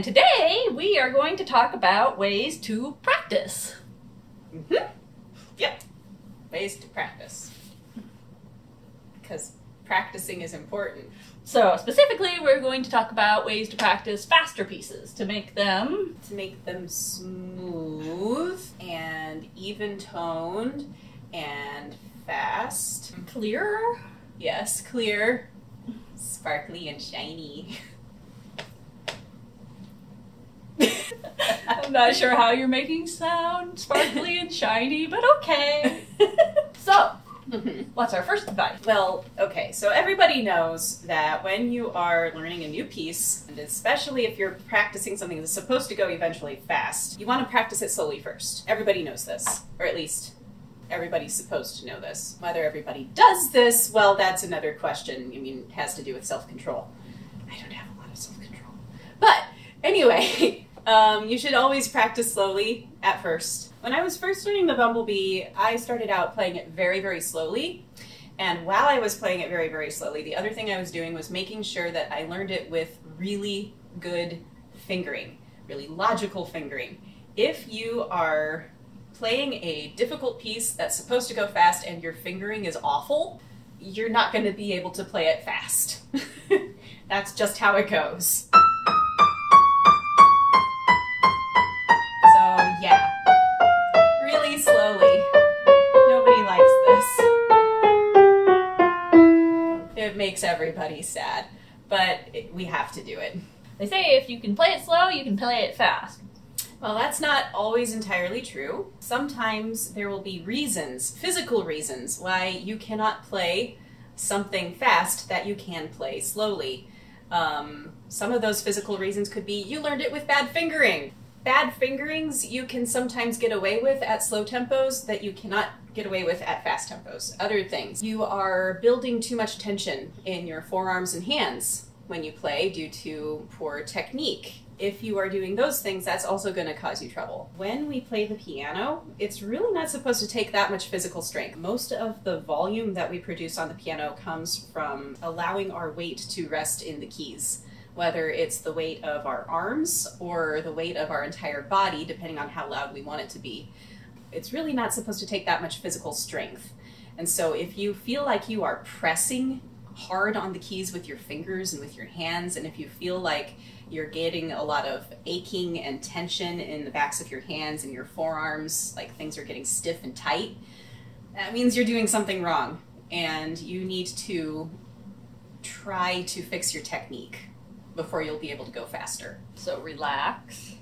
And today we are going to talk about ways to practice. Yep, ways to practice. Because practicing is important. So specifically, we're going to talk about ways to practice faster pieces to make them smooth and even-toned and fast. Clearer. Yes, clear, sparkly, and shiny. I'm not sure how you're making sound sparkly and shiny, but okay. So, what's our first advice? Well, okay, so everybody knows that when you are learning a new piece, and especially if you're practicing something that's supposed to go eventually fast, you want to practice it slowly first. Everybody knows this, or at least everybody's supposed to know this. Whether everybody does this, well, that's another question. I mean, it has to do with self-control. I don't have a lot of self-control. But anyway, you should always practice slowly at first. When I was first learning the bumblebee, I started out playing it very, very slowly. And while I was playing it very, very slowly, the other thing I was doing was making sure that I learned it with really good fingering, really logical fingering. If you are playing a difficult piece that's supposed to go fast and your fingering is awful, you're not going to be able to play it fast. That's just how it goes. So yeah, really slowly. Nobody likes this. It makes everybody sad, but we have to do it. They say if you can play it slow, you can play it fast. Well, that's not always entirely true. Sometimes there will be reasons, physical reasons, why you cannot play something fast that you can play slowly. Some of those physical reasons could be you learned it with bad fingering. Bad fingerings you can sometimes get away with at slow tempos that you cannot get away with at fast tempos. Other things, you are building too much tension in your forearms and hands when you play due to poor technique. If you are doing those things, that's also going to cause you trouble. When we play the piano, it's really not supposed to take that much physical strength. Most of the volume that we produce on the piano comes from allowing our weight to rest in the keys, whether it's the weight of our arms or the weight of our entire body, depending on how loud we want it to be. It's really not supposed to take that much physical strength. And so if you feel like you are pressing hard on the keys with your fingers and with your hands, and if you feel like you're getting a lot of aching and tension in the backs of your hands and your forearms, like things are getting stiff and tight, that means you're doing something wrong, and you need to try to fix your technique before you'll be able to go faster. So relax,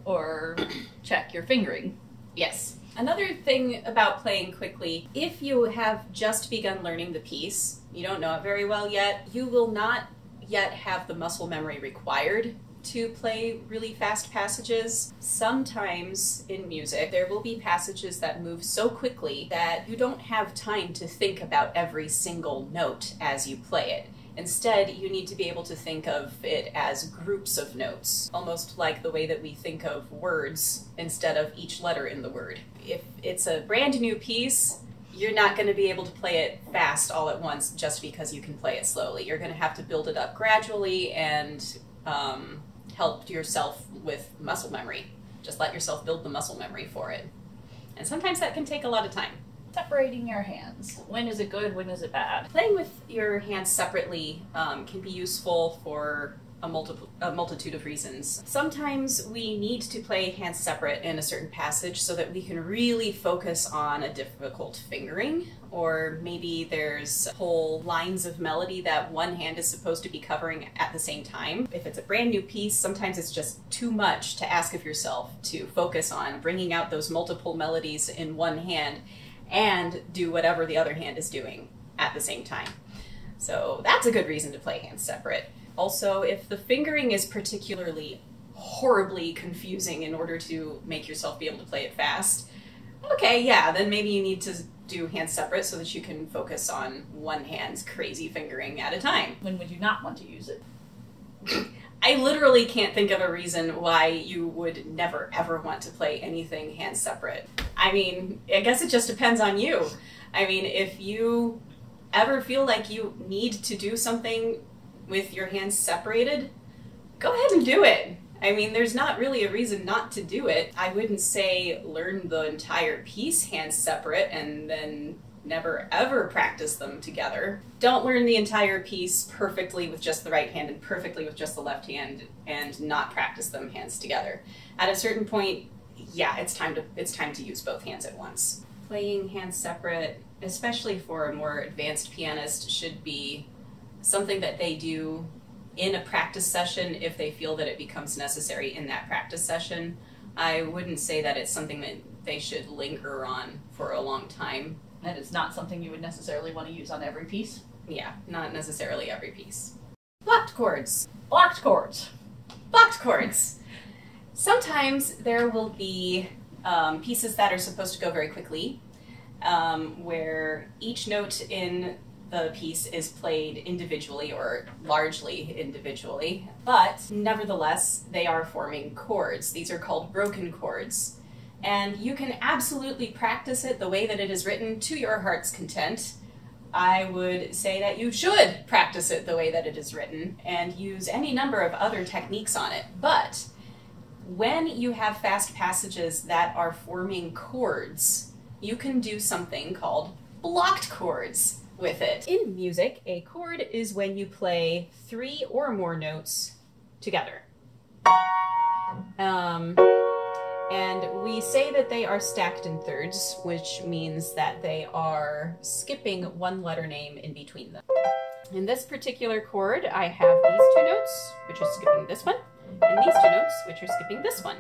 or check your fingering. Yes. Another thing about playing quickly, if you have just begun learning the piece, you don't know it very well yet, you will not yet have the muscle memory required to play really fast passages. Sometimes in music, there will be passages that move so quickly that you don't have time to think about every single note as you play it. Instead, you need to be able to think of it as groups of notes, almost like the way that we think of words instead of each letter in the word. If it's a brand new piece, you're not going to be able to play it fast all at once just because you can play it slowly. You're going to have to build it up gradually and help yourself with muscle memory. Just let yourself build the muscle memory for it. And sometimes that can take a lot of time. Separating your hands. When is it good, when is it bad? Playing with your hands separately can be useful for a multitude of reasons. Sometimes we need to play hands separate in a certain passage so that we can really focus on a difficult fingering, or maybe there's whole lines of melody that one hand is supposed to be covering at the same time. If it's a brand new piece, sometimes it's just too much to ask of yourself to focus on bringing out those multiple melodies in one hand and do whatever the other hand is doing at the same time. So that's a good reason to play hands separate. Also, if the fingering is particularly horribly confusing in order to make yourself be able to play it fast, okay, yeah, then maybe you need to do hands separate so that you can focus on one hand's crazy fingering at a time. When would you not want to use it? I literally can't think of a reason why you would never ever want to play anything hands separate. I mean, I guess it just depends on you. I mean, if you ever feel like you need to do something with your hands separated, go ahead and do it. I mean, there's not really a reason not to do it. I wouldn't say learn the entire piece hands separate and then never ever practice them together. Don't learn the entire piece perfectly with just the right hand and perfectly with just the left hand and not practice them hands together. At a certain point, yeah, it's time to use both hands at once. Playing hands separate, especially for a more advanced pianist, should be something that they do in a practice session if they feel that it becomes necessary in that practice session. I wouldn't say that it's something that they should linger on for a long time. And it's not something you would necessarily want to use on every piece? Yeah, not necessarily every piece. Blocked chords. Blocked chords. Blocked chords. Sometimes there will be pieces that are supposed to go very quickly, where each note in the piece is played individually or largely individually, but nevertheless they are forming chords. These are called broken chords. And you can absolutely practice it the way that it is written to your heart's content. I would say that you should practice it the way that it is written and use any number of other techniques on it. But when you have fast passages that are forming chords, you can do something called blocked chords with it. In music, a chord is when you play 3 or more notes together. And we say that they are stacked in thirds, which means that they are skipping one letter name in between them. In this particular chord, I have these 2 notes, which are skipping this one, and these 2 notes, which are skipping this one.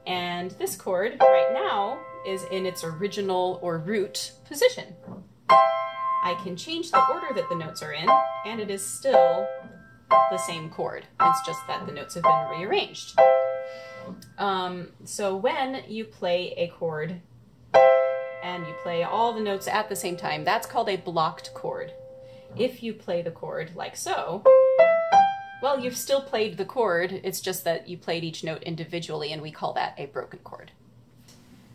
And this chord right now is in its original or root position. I can change the order that the notes are in, and it is still the same chord. It's just that the notes have been rearranged. So when you play a chord and you play all the notes at the same time, that's called a blocked chord. If you play the chord like so, well, you've still played the chord, it's just that you played each note individually, and we call that a broken chord.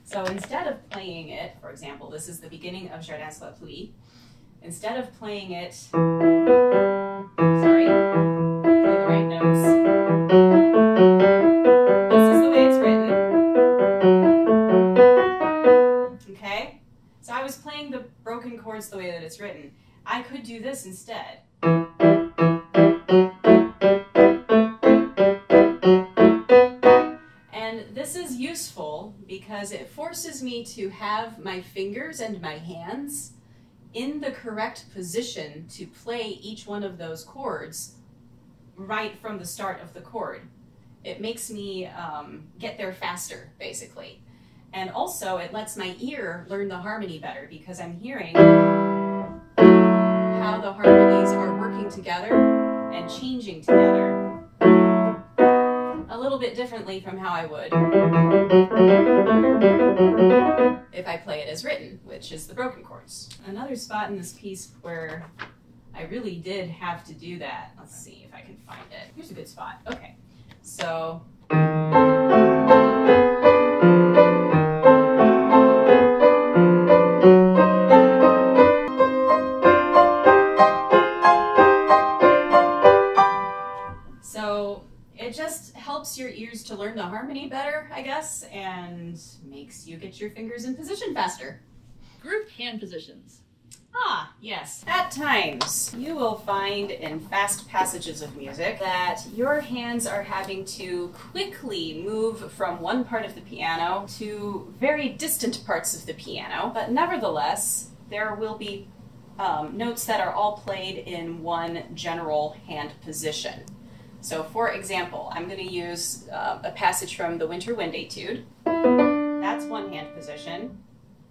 So instead of playing it, for example, this is the beginning of Jardin's La Pluie, instead of playing it, sorry, play the right notes. So I was playing the broken chords the way that it's written. I could do this instead. And this is useful because it forces me to have my fingers and my hands in the correct position to play each one of those chords right from the start of the chord. It makes me get there faster, basically. And also, it lets my ear learn the harmony better because I'm hearing how the harmonies are working together and changing together a little bit differently from how I would if I play it as written, which is the broken chords. Another spot in this piece where I really did have to do that. Let's see if I can find it. Here's a good spot. Okay, so it just helps your ears to learn the harmony better, I guess, and makes you get your fingers in position faster. Group hand positions. Ah, yes. At times, you will find in fast passages of music that your hands are having to quickly move from one part of the piano to very distant parts of the piano, but nevertheless, there will be notes that are all played in one general hand position. So for example, I'm going to use a passage from the Winter Wind Etude. That's one hand position.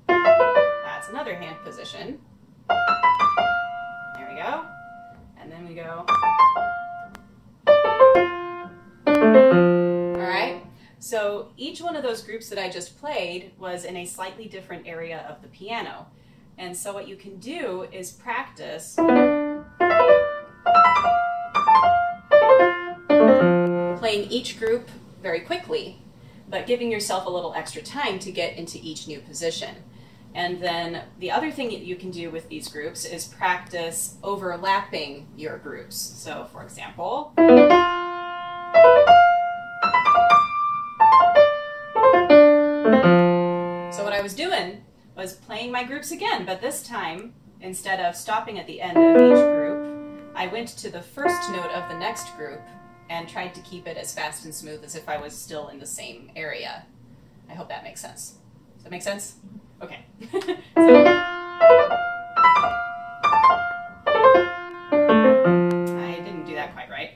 That's another hand position. There we go. And then we go. All right. So each one of those groups that I just played was in a slightly different area of the piano. And so what you can do is practice playing each group very quickly, but giving yourself a little extra time to get into each new position. And then the other thing that you can do with these groups is practice overlapping your groups. So for example, I was doing was playing my groups again, but this time, instead of stopping at the end of each group, I went to the first note of the next group and tried to keep it as fast and smooth as if I was still in the same area. I hope that makes sense. Does that make sense? Okay. I didn't do that quite right.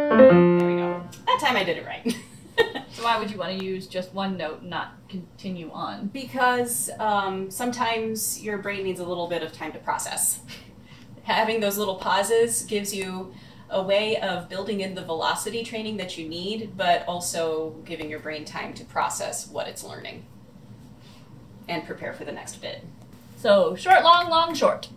There we go. That time I did it right. So why would you want to use just one note and not continue on? Because sometimes your brain needs a little bit of time to process. Having those little pauses gives you a way of building in the velocity training that you need, but also giving your brain time to process what it's learning and prepare for the next bit. So short, long, long, short.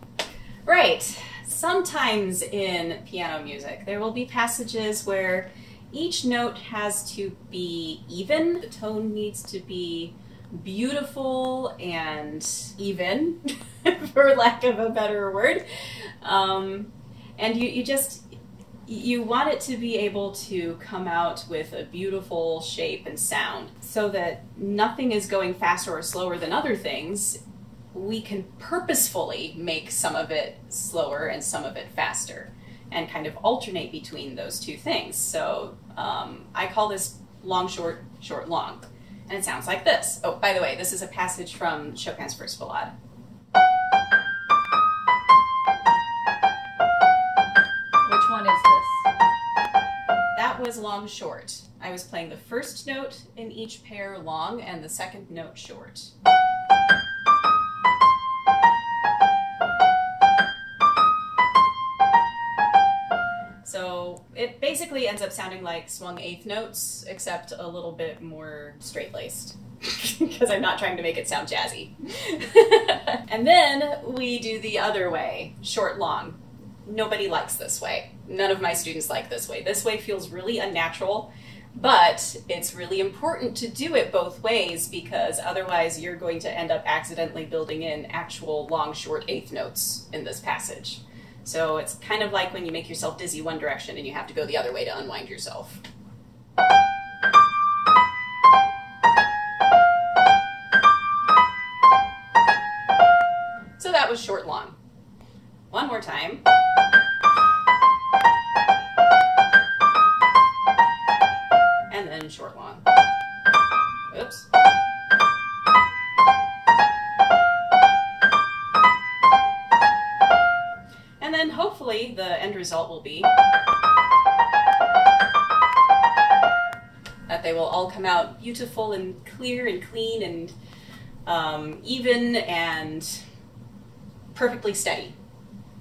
Right. Sometimes in piano music, there will be passages where each note has to be even. The tone needs to be beautiful and even, for lack of a better word. And you want it to be able to come out with a beautiful shape and sound so that nothing is going faster or slower than other things. We can purposefully make some of it slower and some of it faster and kind of alternate between those two things. So I call this long, short, short, long. And it sounds like this. Oh, by the way, this is a passage from Chopin's First Ballade. Which one is this? That was long, short. I was playing the first note in each pair long and the second note short. So it basically ends up sounding like swung eighth notes, except a little bit more straight-laced, because I'm not trying to make it sound jazzy. And then we do the other way, short, long. Nobody likes this way. None of my students like this way. This way feels really unnatural, but it's really important to do it both ways because otherwise you're going to end up accidentally building in actual long, short eighth notes in this passage. So it's kind of like when you make yourself dizzy one direction and you have to go the other way to unwind yourself. So that was short, long. One more time. And then short, long. Oops. And then hopefully the end result will be that they will all come out beautiful and clear and clean and even and perfectly steady.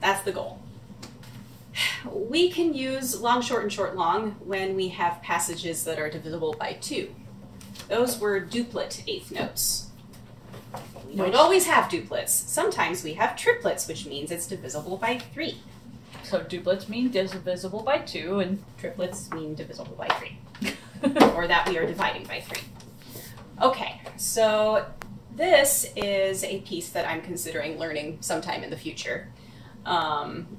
That's the goal. We can use long, short, and short, long when we have passages that are divisible by 2. Those were duplet eighth notes. We don't always have duplets. Sometimes we have triplets, which means it's divisible by 3. So duplets mean divisible by 2, and triplets mean divisible by 3. Or that we are dividing by 3. Okay, so this is a piece that I'm considering learning sometime in the future.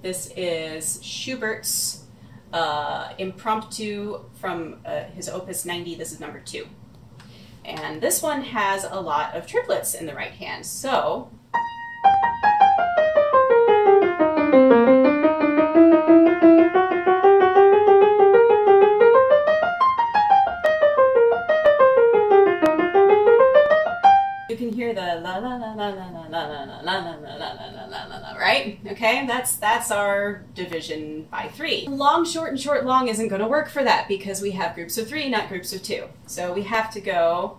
This is Schubert's Impromptu from his Opus 90. This is number 2. And this one has a lot of triplets in the right hand. So you can hear the la la la la la la la la la la la la la la la, right? Okay, that's our division by 3. Long, short, and short, long isn't going to work for that because we have groups of 3, not groups of 2. So we have to go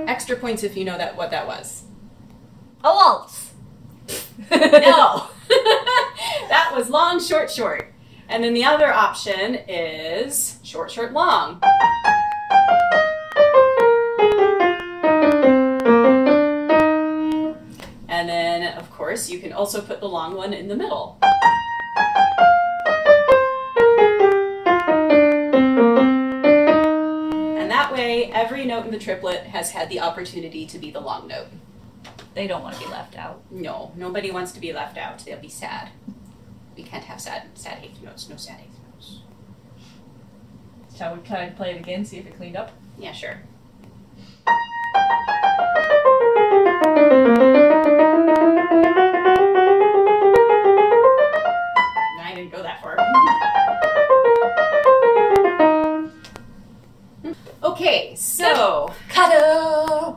extra points if you know what that was. a waltz. No, that was long, short, short. And then the other option is short, short, long. And then, of course, you can also put the long one in the middle. And that way, every note in the triplet has had the opportunity to be the long note. They don't want to be left out. No, nobody wants to be left out. They'll be sad. We can't have sad eighth notes. No sad eighth notes. Shall we try to play it again, see if it cleaned up? Yeah, sure. No, I didn't go that far. Okay, so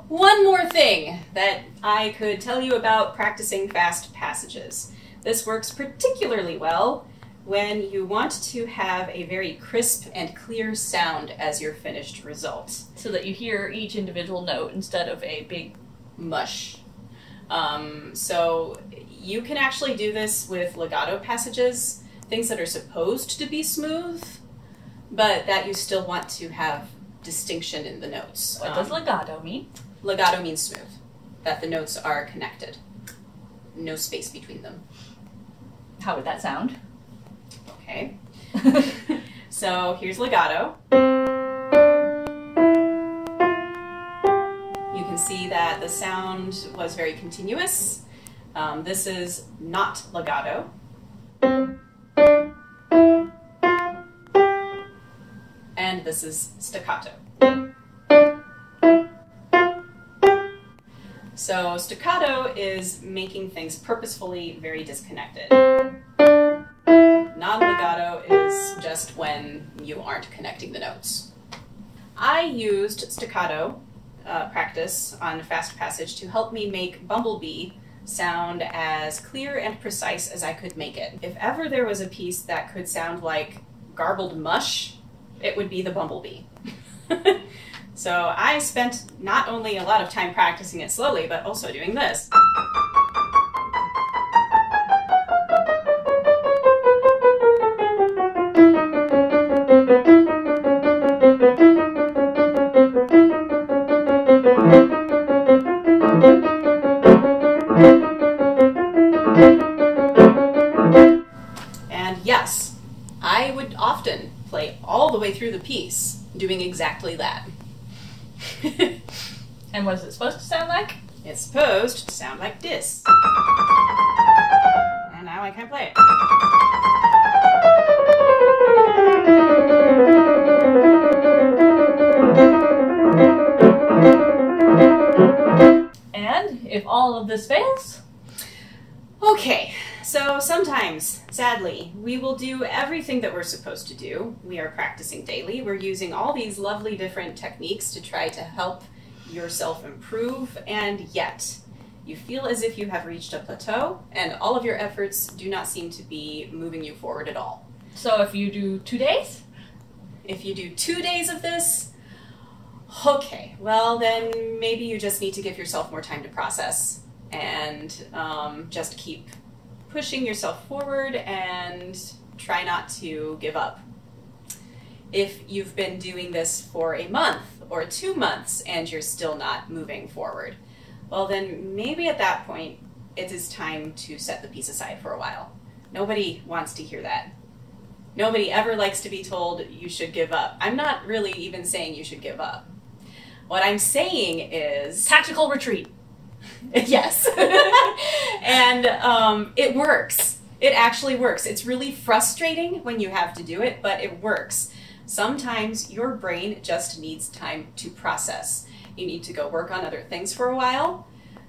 one more thing that I could tell you about practicing fast passages. This works particularly well when you want to have a very crisp and clear sound as your finished result. So that you hear each individual note instead of a big mush. So you can actually do this with legato passages, things that are supposed to be smooth, but that you still want to have distinction in the notes. What does legato mean? Legato means smooth, that the notes are connected. No space between them. How would that sound? Okay. So here's legato. You can see that the sound was very continuous. This is not legato. And this is staccato. So staccato is making things purposefully very disconnected. Non-legato is just when you aren't connecting the notes. I used staccato practice on Fast Passage to help me make Bumblebee sound as clear and precise as I could make it. If ever there was a piece that could sound like garbled mush, it would be the Bumblebee. So I spent not only a lot of time practicing it slowly, but also doing this. And yes, I would often play all the way through the piece doing exactly that. And what is it supposed to sound like? It's supposed to sound like this. And now I can't play it. And if all of this fails? Okay, so sometimes, sadly, we will do everything that we're supposed to do. We are practicing daily. We're using all these lovely different techniques to try to help yourself improve, and yet you feel as if you have reached a plateau and all of your efforts do not seem to be moving you forward at all. So if you do 2 days? If you do 2 days of this, okay, well then maybe you just need to give yourself more time to process and just keep pushing yourself forward and try not to give up. If you've been doing this for a month or 2 months and you're still not moving forward, well then maybe at that point it is time to set the piece aside for a while. Nobody wants to hear that. Nobody ever likes to be told you should give up. I'm not really even saying you should give up. What I'm saying is... tactical retreat. Yes. And it works. It actually works. It's really frustrating when you have to do it, but it works. Sometimes your brain just needs time to process. You need to go work on other things for a while,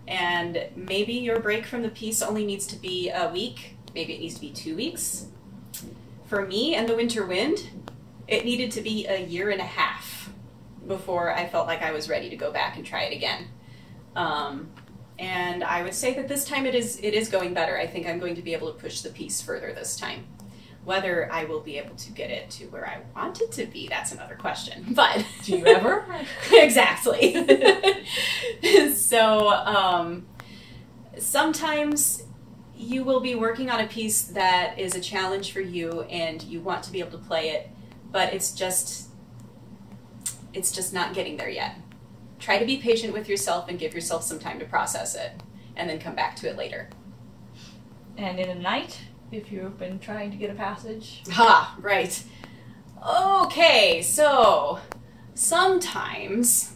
and maybe your break from the piece only needs to be a week. Maybe it needs to be 2 weeks. For me and the Winter Wind, it needed to be 1.5 years before I felt like I was ready to go back and try it again. And I would say that this time it is going better. I think I'm going to be able to push the piece further this time. Whether I will be able to get it to where I want it to be, that's another question. But do you ever? Exactly. So sometimes you will be working on a piece that is a challenge for you and you want to be able to play it, but it's just not getting there yet. Try to be patient with yourself and give yourself some time to process it, and then come back to it later. And in a night, if you've been trying to get a passage? Ha, right. Okay, so sometimes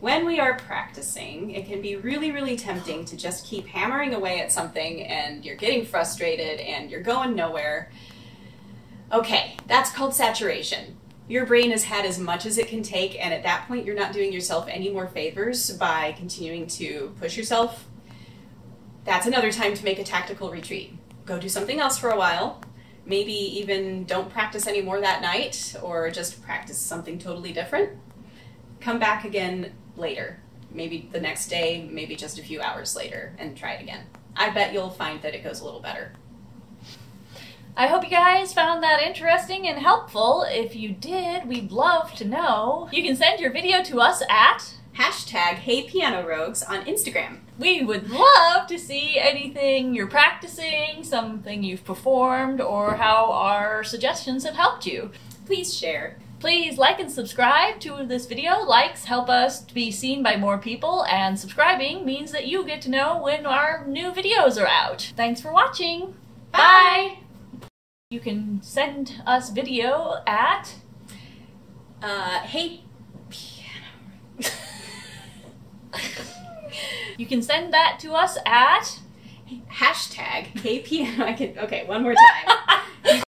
When we are practicing, it can be really, really tempting to just keep hammering away at something and you're getting frustrated and you're going nowhere. Okay, that's called saturation. Your brain has had as much as it can take, and at that point you're not doing yourself any more favors by continuing to push yourself. That's another time to make a tactical retreat. Go do something else for a while. Maybe even don't practice anymore that night, or just practice something totally different. Come back again later. Maybe the next day, maybe just a few hours later, and try it again. I bet you'll find that it goes a little better. I hope you guys found that interesting and helpful. If you did, we'd love to know. You can send your video to us at #HeyPianoRogues on Instagram. We would love to see anything you're practicing, something you've performed, or how our suggestions have helped you. Please share. Please like and subscribe to this video. Likes help us to be seen by more people, and subscribing means that you get to know when our new videos are out. Thanks for watching. Bye! You can send us video at Hey Piano. You can send that to us at #HeyPiano. Okay, one more time.